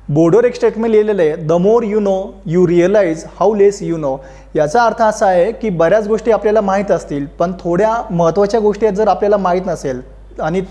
बोर्डवर एक स्टेटमेंट लिहिलेलं आहे, the more you know you realise how less you know. याचा अर्थ असा आहे की बऱ्याच गोष्टी आपल्याला माहीत असतील, पण थोड्या महत्त्वाच्या गोष्टी जर आपल्याला माहीत नसेल आणि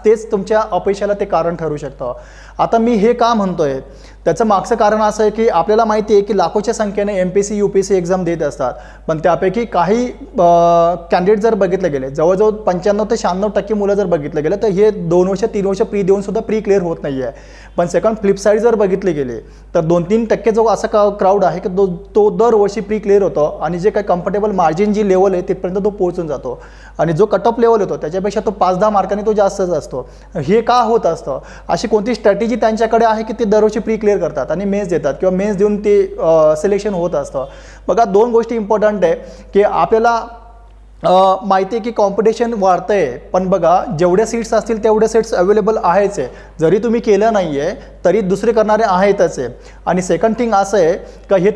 तेच तुमच्या अपयशाला ते कारण ठरू शकतं. आता मी हे का म्हणतोय, त्याचं मागचं कारण असं आहे की आपल्याला माहिती आहे की लाखोच्या संख्येने MPSC UPSC एक्झाम देत असतात, पण त्यापैकी काही कॅन्डिडेट जर बघितले गेले, जवळजवळ 95 ते 96% मुलं जर बघितलं गेलं तर हे 2 वर्ष 3 वर्ष प्री देऊनसुद्धा प्री क्लिअर होत नाही आहे. पण सेकंड फ्लिप साईड जर बघितले गेले तर 2-3% जो असा क्राऊड आहे की तो दरवर्षी प्री क्लिअर होतो आणि जे काही कम्फर्टेबल मार्जिन जी लेवल आहे तिथपर्यंत तो पोहोचून जातो आणि जो कट ऑफ लेवल होतो त्याच्यापेक्षा तो 5-10 मार्कांनी तो जास्तच असतो. हे का होत असतं? अशी कोणती स्ट्रॅटेजी त्यांच्याकडे आहे की ते दरवर्षी प्री क्लिअर करतात आणि मेन्स देतात किंवा मेन्स देऊन ते सिलेक्शन होत असतं? बघा, 2 गोष्टी इम्पॉर्टंट आहे की आपल्याला माहिती आहे की कॉम्पिटिशन वाढतं आहे, पण बघा जेवढ्या सीट्स असतील तेवढ्या सीट्स अवेलेबल आहेच आहे. जरी तुम्ही केलं नाही आहे तरी दुसरे करणारे आहेतच आहे. आणि सेकंड थिंग असं आहे का हे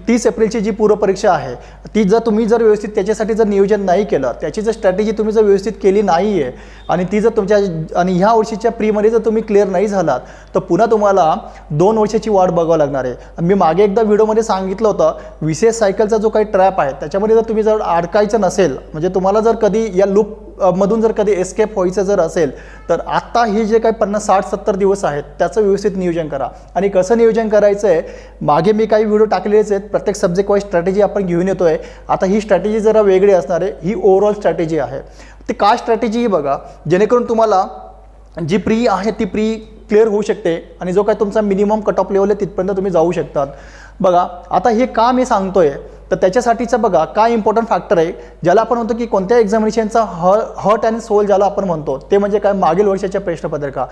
30 एप्रिलची जी पूर्वपरीक्षा आहे ती जर तुम्ही व्यवस्थित त्याच्यासाठी जर नियोजन नाही केलं, त्याची जर स्ट्रॅटेजी तुम्ही जर व्यवस्थित केली नाही आहे आणि ती जर आणि ह्या वर्षीच्या प्रीमध्ये जर तुम्ही क्लिअर नाही झालात तर पुन्हा तुम्हाला 2 वर्षाची वाट बघावं लागणार आहे. मी मागे एकदा व्हिडिओमध्ये सांगितलं होतं, विशेष सायकलचा जो काही ट्रॅप आहे त्याच्यामध्ये जर तुम्ही अडकायचं नसेल, म्हणजे तुम्हाला जर कधी या लूप मधून जर कधी एस्केप व्हायचं जर असेल तर आता हे जे काही 50, 60, 70 दिवस आहेत त्याचं व्यवस्थित नियोजन करा. आणि कसं नियोजन करायचं आहे, मागे मी काही व्हिडिओ टाकलेलेच आहेत, प्रत्येक सब्जेक्ट वाईज स्ट्रॅटेजी आपण घेऊन येतोय. आता ही स्ट्रॅटेजी जरा वेगळी असणार आहे, ही ओव्हरऑल स्ट्रॅटेजी आहे. ती काय स्ट्रॅटेजी ही बघा, जेणेकरून तुम्हाला जी प्री आहे ती प्री क्लिअर होऊ शकते आणि जो काय तुमचा मिनिमम कट ऑफ लेवल आहे तिथपर्यंत तुम्ही जाऊ शकतात. बघा, आता हे का मी सांगतोय तर त्याच्यासाठीचं बघा काय इम्पॉर्टंट फॅक्टर आहे, ज्याला आपण म्हणतो की कोणत्या एक्झामिनेशनचा हर्ट अँड सोल ज्याला आपण म्हणतो, ते म्हणजे काय, मागील वर्षाच्या प्रश्नपत्रिका.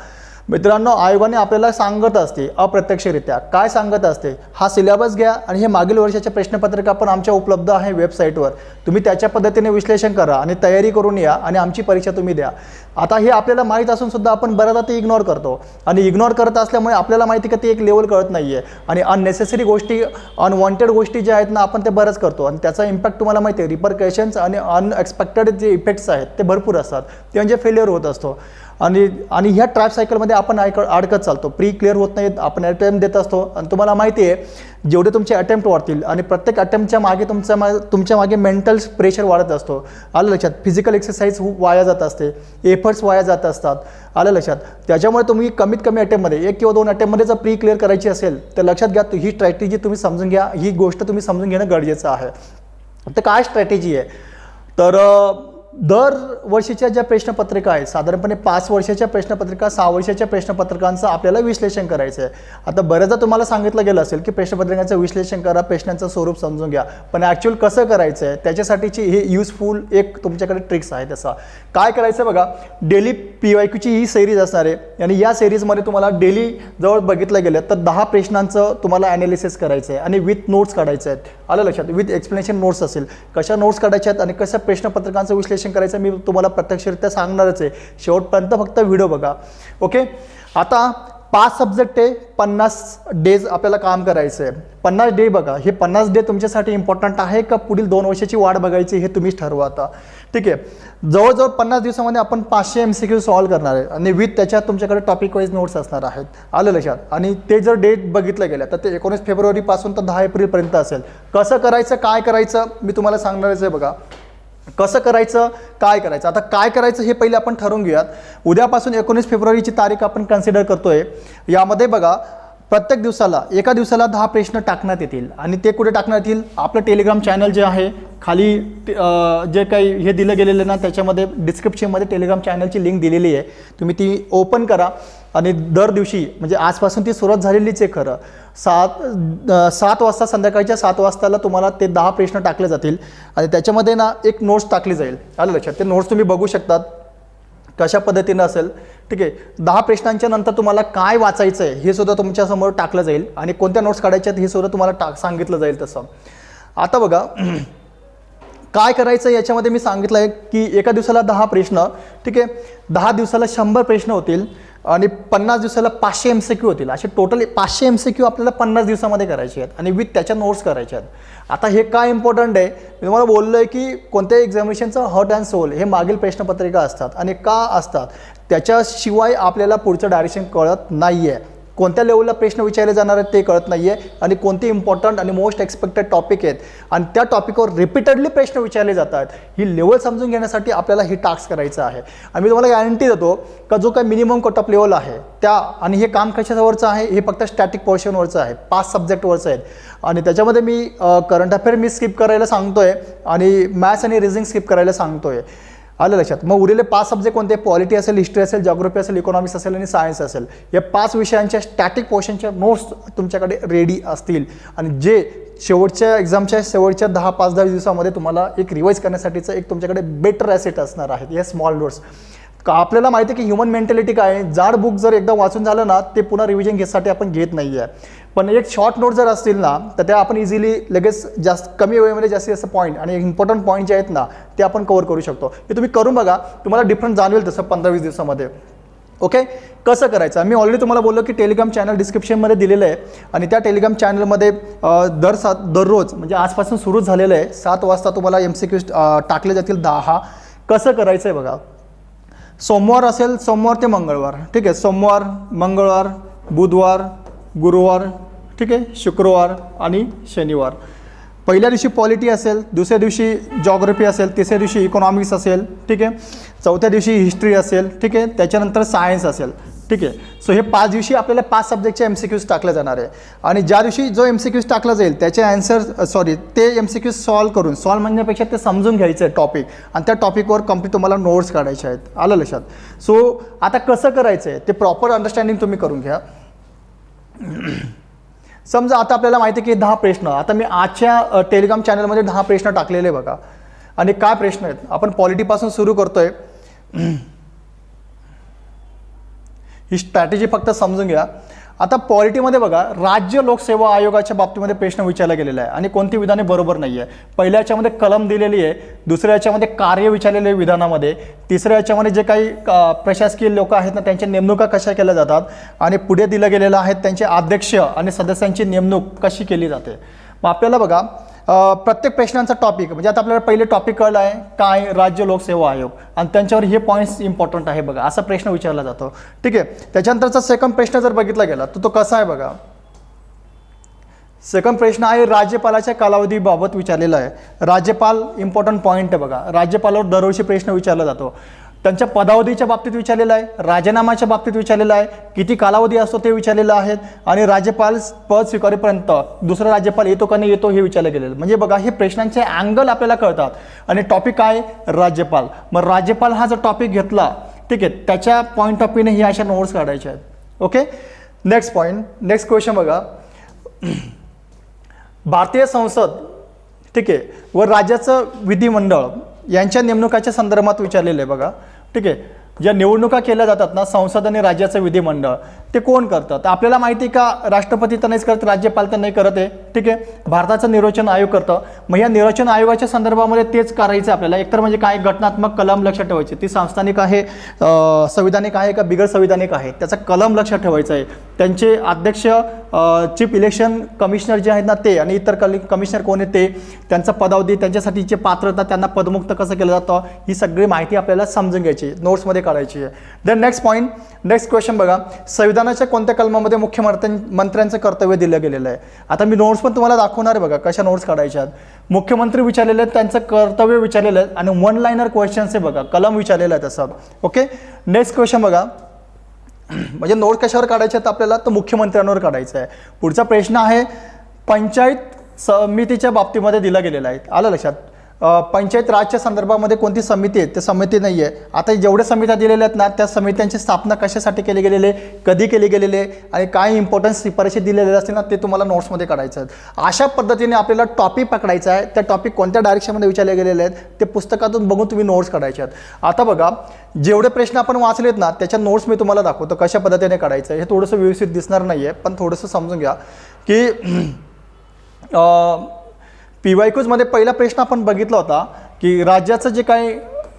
मित्रांनो, आयोगाने आपल्याला सांगत असते अप्रत्यक्षरित्या काय सांगत असते, हा सिलेबस घ्या आणि हे मागील वर्षाच्या प्रश्नपत्रिका पण आमच्या उपलब्ध आहे वेबसाईटवर, तुम्ही त्याच्या पद्धतीने विश्लेषण करा आणि तयारी करून या आणि आमची परीक्षा तुम्ही द्या. आता हे आपल्याला माहीत असून सुद्धा आपण बऱ्याचदा ते इग्नोर करतो आणि इग्नोर करत असल्यामुळे आपल्याला माहिती की ते एक लेवल कळत नाही आहे आणि अननेसेसरी गोष्टी, अनवॉन्टेड गोष्टी ज्या आहेत ना आपण ते बरंच करतो आणि त्याचा इम्पॅक्ट तुम्हाला माहिती आहे, रिपरकशन्स आणि अनएक्सपेक्टेड जे इफेक्ट्स आहेत ते भरपूर असतात, ते म्हणजे फेल्युअर होत असतो. आणि ह्या ट्रॅप सायकलमध्ये आपण अडकत चालतो, प्री क्लिअर होत नाहीत, आपण अटेम्प्ट देत असतो आणि तुम्हाला माहिती आहे जेवढे तुमचे अटेम्प्ट वाढतील आणि प्रत्येक अटेम्प्टच्या मागे तुमच्या मागे मेंटल प्रेशर वाढत असतो. आलं लक्षात? फिजिकल एक्सरसाइज वाया जात असते, एफर्ट्स वाया जात असतात. आलं लक्षात? त्याच्यामुळे तुम्ही कमीत कमी अटेम्प्टमध्ये 1 किंवा 2 अटेम्प्टमध्ये जर प्री क्लिअर करायची असेल तर लक्षात घ्या, ही स्ट्रॅटेजी तुम्ही समजून घ्या, ही गोष्ट तुम्ही समजून घेणं गरजेचं आहे. तर काय स्ट्रॅटेजी आहे, तर दर वर्षीच्या ज्या प्रश्नपत्रिका आहेत, साधारणपणे 5 वर्षाच्या प्रश्नपत्रिका, 6 वर्षाच्या प्रश्नपत्रिकांचं आपल्याला विश्लेषण करायचं आहे. आता बऱ्याचदा तुम्हाला सांगितलं गेलं असेल की प्रश्नपत्रिकांचं विश्लेषण करा, प्रश्नांचं स्वरूप समजून घ्या, पण ॲक्च्युअल कसं करायचं आहे त्याच्यासाठीची हे युजफुल एक तुमच्याकडे ट्रिक्स आहे. तसा काय करायचं बघा, डेली PYQची ही सिरीज असणार आहे आणि या सिरीजमध्ये तुम्हाला डेली जवळ बघितलं गेलं तर 10 प्रश्नांचं तुम्हाला ॲनालिसिस करायचं आहे आणि विथ नोट्स काढायचे आहेत. आलं लक्षात? विथ एक्सप्लेनेशन नोट्स असेल, कशा नोट्स काढायच्या आहेत आणि कसं प्रश्नपत्रिकांचं विश्लेषण करायचं मी तुम्हाला प्रत्यक्षरित्या सांगणारच आहे. शेवटपर्यंत फक्त व्हिडिओ बघा. ओके, आता 5 सब्जेक्ट आहे, 50 डेज आपल्याला काम करायचं आहे. 50 डे बघा, हे 50 डे तुमच्यासाठी इम्पॉर्टंट आहे का पुढील 2 वर्षाची वाट बघायची हे तुम्हीच ठरवा आता. ठीक आहे, जवळजवळ 50 दिवसामध्ये आपण 500 MCQ सॉल्व्ह करणार आहे आणि विथ त्याच्यात तुमच्याकडे टॉपिक वाईज नोट्स असणार आहेत. आलं लक्षात? आणि ते जर डेट बघितलं गेलं तर ते 19 फेब्रुवारीपासून तर 10 एप्रिलपर्यंत असेल. कसं करायचं, काय करायचं मी तुम्हाला सांगणारच आहे. बघा कसं करायचं, काय करायचं. आता काय करायचं हे पहिले आपण ठरवून घेऊयात. उद्यापासून 19 फेब्रुवारीची तारीख आपण कन्सिडर करतोय. यामध्ये बघा प्रत्येक दिवसाला, एका दिवसाला 10 प्रश्न टाकण्यात येतील आणि ते कुठे टाकण्यात येतील, आपलं टेलिग्राम चॅनल जे आहे खाली जे काही हे दिलं गेलेलं ना त्याच्यामध्ये डिस्क्रिप्शनमध्ये टेलिग्राम चॅनलची लिंक दिलेली आहे, तुम्ही ती ओपन करा आणि दर दिवशी, म्हणजे आजपासून ती सुरुवात झालेलीच आहे खरं, 7 वाजता, संध्याकाळच्या 7 वाजताला तुम्हाला ते 10 प्रश्न टाकले जातील आणि त्याच्यामध्ये ना एक नोट्स टाकली जाईल. आलं लक्षात? ते नोट्स तुम्ही बघू शकतात कशा पद्धतीनं असेल. ठीक आहे, 10 प्रश्नांच्या नंतर तुम्हाला काय वाचायचं आहे हे सुद्धा तुमच्यासमोर टाकलं जाईल आणि कोणत्या नोट्स काढायच्या आहेत हे सुद्धा तुम्हाला सांगितलं जाईल. तसं आता बघा काय करायचं याच्यामध्ये मी सांगितलं आहे की एका दिवसाला 10 प्रश्न. ठीक आहे, 10 दिवसाला 100 प्रश्न होतील आणि 50 दिवसाला 500 MCQ होतील. असे टोटल 500 MCQ आपल्याला 50 दिवसामध्ये करायचे आहेत आणि विथ त्याच्या नोट्स करायच्या आहेत. आता हे काय इम्पॉर्टंट आहे, मी तुम्हाला बोललो आहे की कोणत्याही एक्झामिनेशनचं हर्ट अँड सोल हे मागील प्रश्नपत्रिका असतात आणि का असतात त्याच्याशिवाय आपल्याला पुढचं डायरेक्शन कळत नाही आहे. कोणत्या लेवलला प्रश्न विचारले जाणार आहेत ते कळत नाही आहे आणि कोणते इम्पॉर्टंट आणि मोस्ट एक्सपेक्टेड टॉपिक आहेत आणि त्या टॉपिकवर रिपीटेडली प्रश्न विचारले जातात, ही लेवल समजून घेण्यासाठी आपल्याला ही टास्क करायचं आहे. आणि मी तुम्हाला गॅरंटी देतो का जो काही मिनिमम कट ऑफ लेवल आहे त्या, आणि हे काम कशावरचं आहे, हे फक्त स्टॅटिक पोर्शनवरचं आहे, 5 सब्जेक्टवरचं आहेत. आणि त्याच्यामध्ये मी करंट अफेअर मी स्किप करायला सांगतोय आणि मॅथ्स आणि रिझनिंग स्किप करायला सांगतोय. आलं लक्षात. मग उरलेले 5 सब्जेक्ट कोणते, पॉलिटी असेल, हिस्ट्री असेल, जॉग्राफी असेल, इकॉनॉमिक्स असेल आणि सायन्स असेल, या 5 विषयांच्या स्टॅटिक पोर्शनच्या नोट्स तुमच्याकडे रेडी असतील आणि जे शेवटच्या एक्झामच्या शेवटच्या 10-5-10 दिवसामध्ये तुम्हाला एक रिवाईज करण्यासाठीचं एक तुमच्याकडे बेटर ॲसेट असणार आहेत या स्मॉल नोट्स. का आपल्याला माहिती आहे की ह्युमन मेंटॅलिटी काय आहे, जाड बुक जर एकदा वाचून झालं ना ते पुन्हा रिव्हिजन घेण्यासाठी आपण घेत नाही आहे. पण एक शॉर्ट नोट जर असतील ना तर त्या आपण इझिली लगेच जास्त कमी वेळेमध्ये जास्तीत जास्त पॉईंट आणि इम्पॉर्टंट पॉईंट जे आहेत ना ते आपण कव्हर करू शकतो. हे तुम्ही करून बघा, तुम्हाला डिफरन्स जाणवेल तसं 15-20 दिवसामध्ये. ओके, कसं करायचं मी ऑलरेडी तुम्हाला बोललो की टेलिग्राम चॅनल डिस्क्रिप्शनमध्ये दिलेलं आहे आणि त्या टेलिग्राम चॅनलमध्ये दररोज म्हणजे आजपासून सुरू झालेलं आहे 7 वाजता तुम्हाला MCQ टाकले जातील 10. कसं करायचं आहे बघा, सोमवार असेल, सोमवार ते मंगळवार, ठीक आहे, सोमवार, मंगळवार, बुधवार, गुरुवार, ठीक आहे, शुक्रवार आणि शनिवार. पहिल्या दिवशी पॉलिटी असेल, दुसऱ्या दिवशी जॉग्राफी असेल, तिसऱ्या दिवशी इकॉनॉमिक्स असेल, ठीक आहे, चौथ्या दिवशी हिस्ट्री असेल, ठीक आहे, त्याच्यानंतर सायन्स असेल, ठीक आहे. सो हे 5 दिवशी आपल्याला 5 सब्जेक्टचे MCQs टाकले जाणार आहे आणि ज्या दिवशी जो MCQs टाकला जाईल त्याचे आन्सर ते MCQs सॉल्व म्हणण्यापेक्षा ते समजून घ्यायचं आहे टॉपिक आणि त्या टॉपिकवर कम्प्लीट तुम्हाला नोट्स काढायचे आहेत. आलं लक्षात. सो आता कसं करायचं आहे ते प्रॉपर अंडरस्टँडिंग तुम्ही करून घ्या. समजा आता आपल्याला माहिती आहे की 10 प्रश्न, आता मी आजच्या टेलिग्राम चॅनलमध्ये 10 प्रश्न टाकलेले बघा. आणि काय प्रश्न आहेत, आपण पॉलिटीपासून सुरू करतोय. ही स्ट्रॅटेजी फक्त समजून घ्या. आता पॉलिटीमध्ये बघा, राज्य लोकसेवा आयोगाच्या बाबतीमध्ये प्रश्न विचारला गेलेला आहे आणि कोणती विधाने बरोबर नाही आहे. पहिल्या याच्यामध्ये कलम दिलेली आहे, दुसऱ्या याच्यामध्ये कार्य विचारलेले आहे विधानामध्ये, तिसऱ्या याच्यामध्ये जे काही प्रशासकीय लोक आहेत ना त्यांच्या नेमणुका कशा केल्या जातात आणि पुढे दिलं गेलेलं आहे त्यांचे अध्यक्ष आणि सदस्यांची नेमणूक कशी केली जाते. मग आपल्याला बघा प्रत्येक प्रश्नांचा टॉपिक म्हणजे आता आपल्याला पहिले टॉपिक कळलं आहे काय, राज्य लोकसेवा आयोग आणि त्यांच्यावर हे पॉईंट्स इम्पॉर्टंट आहे बघा, असा प्रश्न विचारला जातो. ठीक आहे. त्याच्यानंतरचा सेकंड प्रश्न जर बघितला गेला तर तो कसा आहे बघा. सेकंड प्रश्न आहे राज्यपालाच्या कालावधीबाबत विचारलेला आहे. राज्यपाल इम्पॉर्टंट पॉईंट आहे बघा, राज्यपालावर दरवर्षी प्रश्न विचारला जातो. त्यांच्या पदावधीच्या बाबतीत विचारलेला आहे, राजीनामाच्या बाबतीत विचारलेला आहे, किती कालावधी असतो ते विचारलेलं आहे आणि राज्यपाल पद स्वीकारेपर्यंत दुसरा राज्यपाल येतो का नाही येतो हे विचारलं गेलेलं. म्हणजे बघा हे प्रश्नांचे अँगल आपल्याला कळतात आणि टॉपिक काय राज्यपाल. मग राज्यपाल हा जर टॉपिक घेतला ठीक आहे त्याच्या पॉईंट ऑफ व्ह्यूने ही अशा नोट्स काढायच्या आहेत. Okay. Next point, next question बघा. भारतीय संसद ठीक आहे व राज्याचं विधिमंडळ यांच्या नेमणुकाच्या संदर्भात विचारलेलं आहे बघा. ठीक आहे. ज्या निवडणुका केल्या जातात ना संसद आणि राज्याचं विधिमंडळ ते कोण करतात. आपल्याला माहिती का राष्ट्रपती तर नाहीच करत, राज्यपाल तर नाही करत आहे. ठीक आहे. भारताचं निर्वाचन आयोग करतं. मग या निर्वाचन आयोगाच्या संदर्भामध्ये तेच करायचं आपल्याला. एकतर म्हणजे काय घटनात्मक कलम लक्षात ठेवायचे, ती संस्थानिक आहे संविधानिक आहे का बिगर संविधानिक आहे त्याचा कलम लक्षात ठेवायचा आहे. त्यांचे अध्यक्ष चीफ इलेक्शन कमिशनर जे आहेत ना ते आणि इतर कमिशनर कोण आहेत ते, त्यांचा पदावधी, त्यांच्यासाठीची पात्रता, त्यांना पदमुक्त कसं केलं जातं ही सगळी माहिती आपल्याला समजून घ्यायची, नोट्समध्ये काढायची आहे. Then next point, next question बघा. संविधानाच्या कोणत्या कलमामध्ये मुख्यमंत्र्यांचं कर्तव्य दिलं गेलेलं आहे. आता मी नोट्स पण तुम्हाला दाखवणार आहे बघा कशा नोट्स काढायच्या आहेत. मुख्यमंत्री विचारलेले आहेत, त्यांचं कर्तव्य विचारलेलं आहे आणि 1 लाइनर क्वेश्चन्स आहे बघा, कलम विचारलेलं आहे तसं. ओके. नेक्स्ट क्वेश्चन बघा. म्हणजे नोट कशावर काढायचे आहेत आपल्याला तर मुख्यमंत्र्यांवर काढायचं आहे. पुढचा प्रश्न आहे पंचायत समितीच्या बाबतीमध्ये दिला गेलेला आहे. आलं लक्षात. पंचायत राजच्या संदर्भामध्ये कोणती समिती आहे ते समिती नाही आहे. आता जेवढ्या समित्या दिलेल्या आहेत ना त्या समित्यांची स्थापना कशासाठी केली गेलेली आहे, कधी केली गेलेली आहे आणि काय इम्पॉर्टन्स शिफारशी दिलेल्या असतील ना ते तुम्हाला नोट्समध्ये काढायचं आहे. अशा पद्धतीने आपल्याला टॉपिक पकडायचा आहे. त्या टॉपिक कोणत्या डायरेक्शनमध्ये विचारले गेलेले आहेत ते पुस्तकातून बघून तुम्ही नोट्स काढायचे आहेत. आता बघा जेवढे प्रश्न आपण वाचलेत ना त्याच्या नोट्स मी तुम्हाला दाखवतो कशा पद्धतीने काढायचं आहे. हे थोडंसं व्यवस्थित दिसणार नाही आहे पण थोडंसं समजून घ्या की PYQs मध्ये पहिला प्रश्न आपण बघितला होता की राज्याचं जे काही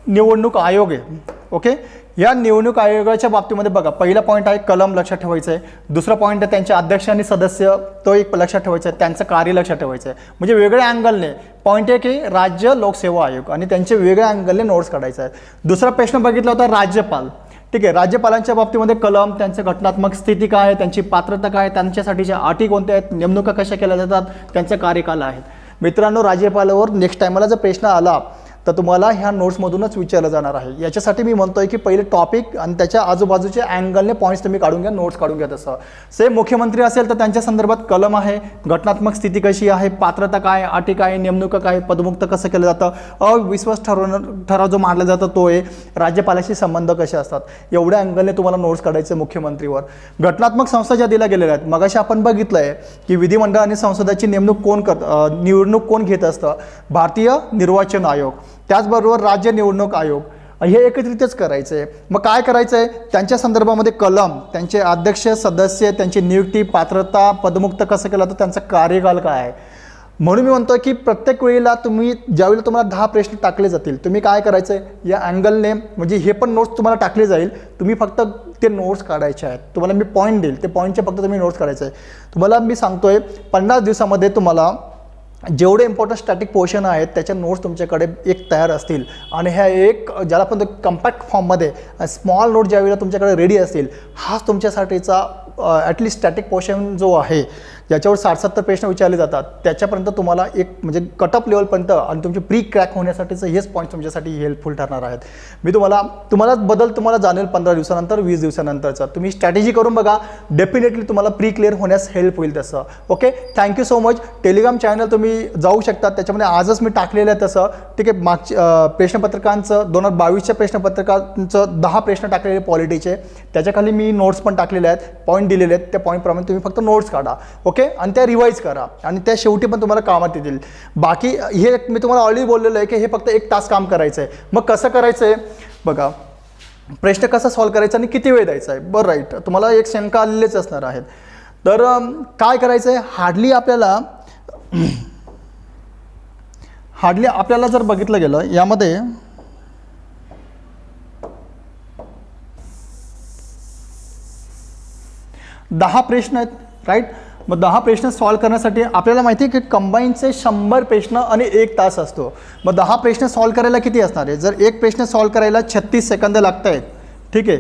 निवडणूक आयोग आहे. ओके. या निवडणूक आयोगाच्या बाबतीमध्ये बघा पहिला पॉईंट आहे कलम लक्षात ठेवायचं आहे. दुसरा पॉईंट आहे त्यांचे अध्यक्ष आणि सदस्य तो एक लक्षात ठेवायचा आहे, त्यांचं कार्य लक्षात ठेवायचं आहे. म्हणजे वेगळ्या अँगलने पॉईंट आहे की राज्य लोकसेवा आयोग आणि त्यांचे वेगळ्या अँगलने नोट्स काढायचे आहेत. दुसरा प्रश्न बघितला होता राज्यपाल. ठीक आहे. राज्यपालांच्या बाबतीमध्ये कलम, त्यांची घटनात्मक स्थिती काय आहे, त्यांची पात्रता काय आहे, त्यांच्यासाठीच्या अटी कोणत्या आहेत, नेमणुका कशा केल्या जातात, त्यांचा कार्यकाल आहेत. मित्रांनो, राज्यपालावर नेक्स्ट टायमाला जर प्रश्न आला तर तुम्हाला ह्या नोट्समधूनच विचारलं जाणार आहे. याच्यासाठी मी म्हणतोय की पहिले टॉपिक आणि त्याच्या आजूबाजूच्या अँगलने पॉईंट्स तुम्ही काढून घ्या, नोट्स काढून घ्या. तसं सेम मुख्यमंत्री असेल तर त्यांच्या संदर्भात कलम आहे, घटनात्मक स्थिती कशी आहे, पात्रता काय, अटी काय, नेमणुका काय, पदमुक्त कसं केलं जातं, अविश्वास ठराव जो मांडला जातो तो आहे, राज्यपालाशी संबंध कसे असतात, एवढ्या अँगलने तुम्हाला नोट्स काढायचे मुख्यमंत्रीवर. घटनात्मक संस्था ज्या दिल्या गेलेल्या आहेत, मगाशी आपण बघितलं आहे की विधिमंडळ आणि संसदाची निवडणूक कोण घेत असतं, भारतीय निर्वाचन आयोग, त्याचबरोबर राज्य निवडणूक आयोग, हे एकत्रितच करायचं आहे. मग काय करायचं आहे, त्यांच्या संदर्भामध्ये कलम, त्यांचे अध्यक्ष, सदस्य, त्यांची नियुक्ती, पात्रता, पदमुक्त कसं केलं तर त्यांचा कार्यकाल काय आहे. म्हणून मी म्हणतो की प्रत्येक वेळेला ज्यावेळेला तुम्हाला 10 प्रश्न टाकले जातील, तुम्ही काय करायचं आहे, या अँगलने म्हणजे हे पण नोट्स तुम्हाला टाकले जाईल, तुम्ही फक्त ते नोट्स काढायचे आहेत. तुम्हाला मी पॉईंट देईल, ते पॉईंटचे फक्त तुम्ही नोट्स काढायचे आहे. तुम्हाला मी सांगतोय 50 दिवसामध्ये तुम्हाला जेवढे इम्पॉर्टंट स्टॅटिक पोर्शन आहेत त्याच्या नोट्स तुमच्याकडे एक तयार असतील आणि ह्या एक ज्याला आपण कम्पॅक्ट फॉर्ममध्ये स्मॉल नोट ज्यावेळेला तुमच्याकडे रेडी असतील, हाच तुमच्यासाठीचा ॲटलिस्ट स्टॅटिक पोर्शन जो आहे ज्याच्यावर 60-70 प्रश्न विचारले जातात त्याच्यापर्यंत तुम्हाला एक म्हणजे कटअप लेवलपर्यंत आणि तुमचे प्री क्रॅक होण्यासाठीचं हेच पॉईंट तुमच्यासाठी हेल्पफुल ठरणार आहेत. मी तुम्हाला बदल तुम्हाला जाणवेल 15 दिवसानंतर, 20 दिवसानंतरचा. तुम्ही स्ट्रॅटेजी करून बघा, डेफिनेटली तुम्हाला प्री क्लिअर होण्यास हेल्प होईल तसं. Okay, thank you so much. Telegram channel तुम्ही जाऊ शकता, त्याच्यामध्ये आजच मी टाकलेलं आहे तसं. ठीक आहे, मागच्या प्रश्नपत्रकांचं 2022च्या प्रश्नपत्रकांचं 10 प्रश्न टाकलेले पॉलिटीचे, त्याच्याखाली मी नोट्स पण टाकलेले आहेत, पॉईंट दिलेले आहेत. त्या पॉईंटप्रमाणे तुम्ही फक्त नोट्स काढा. ओके, आणि त्या रिवाईज करा आणि त्या शेवटी पण तुम्हाला कामात येतील. बाकी हे मी तुम्हाला ऑलरेडी बोललेलं आहे की हे फक्त 1 तास काम करायचं आहे. मग कसं करायचं आहे बघा, प्रश्न कसा सॉल्व्ह करायचा आणि किती वेळ द्यायचा आहे. बरं, राईट, तुम्हाला एक शंका आलेलेच असणार आहेत. तर काय करायचं आहे, हार्डली आपल्याला जर बघितलं गेलं यामध्ये दहा प्रश्न आहेत, राईट. मग 10 प्रश्न सॉल्व्ह करण्यासाठी आपल्याला माहिती आहे की कंबाईनचे 100 प्रश्न आणि 1 तास असतो. मग 10 प्रश्न सॉल्व्ह करायला किती असणार आहे, जर एक प्रश्न सॉल्व्ह करायला 36 सेकंद लागत आहेत, ठीक आहे,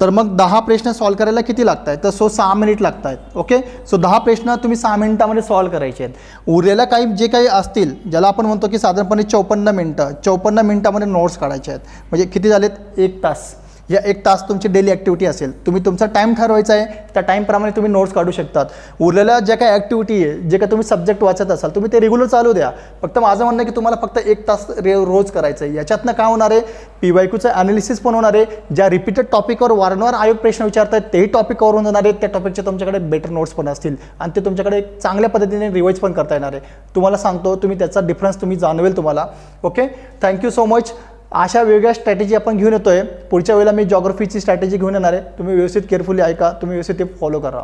तर मग 10 प्रश्न सॉल्व्ह करायला किती लागत आहेत, तर 6 मिनिट लागत आहेत. ओके, 10 प्रश्न तुम्ही 6 मिनिटामध्ये सॉल्व्ह करायचे आहेत. उरलेला जे काही असतील ज्याला आपण म्हणतो की साधारणपणे 54 मिनिटामध्ये नोट्स काढायचे आहेत. म्हणजे किती झालेत, 1 तास. या 1 तास तुमची डेली ॲक्टिव्हिटी असेल, तुम्ही तुमचा टाईम ठरवायचा आहे, त्या टाईमप्रमाणे तुम्ही नोट्स काढू शकतात. उरलेल्या ज्या काही ॲक्टिव्हिटी आहे, जे काही तुम्ही सब्जेक्ट वाचत असाल, तुम्ही ते रेग्युलर चालू द्या. फक्त माझं म्हणणं आहे की तुम्हाला फक्त 1 तास रोज करायचं आहे. याच्यातनं काय होणार आहे, PYQचं ॲनालिसिस पण होणार आहे. ज्या रिपीटेड टॉपिकवर वारंवार आयोग प्रश्न विचारत आहेत तेही टॉपिक कव्हर होऊन जाणार आहेत. त्या टॉपिकचे तुमच्याकडे बेटर नोट्स पण असतील आणि ते तुमच्याकडे चांगल्या पद्धतीने रिवाईज पण करता येणार आहे. तुम्हाला सांगतो, तुम्ही त्याचा डिफरन्स तुम्ही जाणवेल तुम्हाला. Okay, thank you so much. अशा वेगळ्या स्ट्रॅटेजी आपण घेऊन येतोय. पुढच्या वेळेला मी जॉग्राफीची स्ट्रॅटेजी घेऊन येणार आहे. तुम्ही व्यवस्थित केअरफुली ऐका, तुम्ही व्यवस्थित ते फॉलो करा.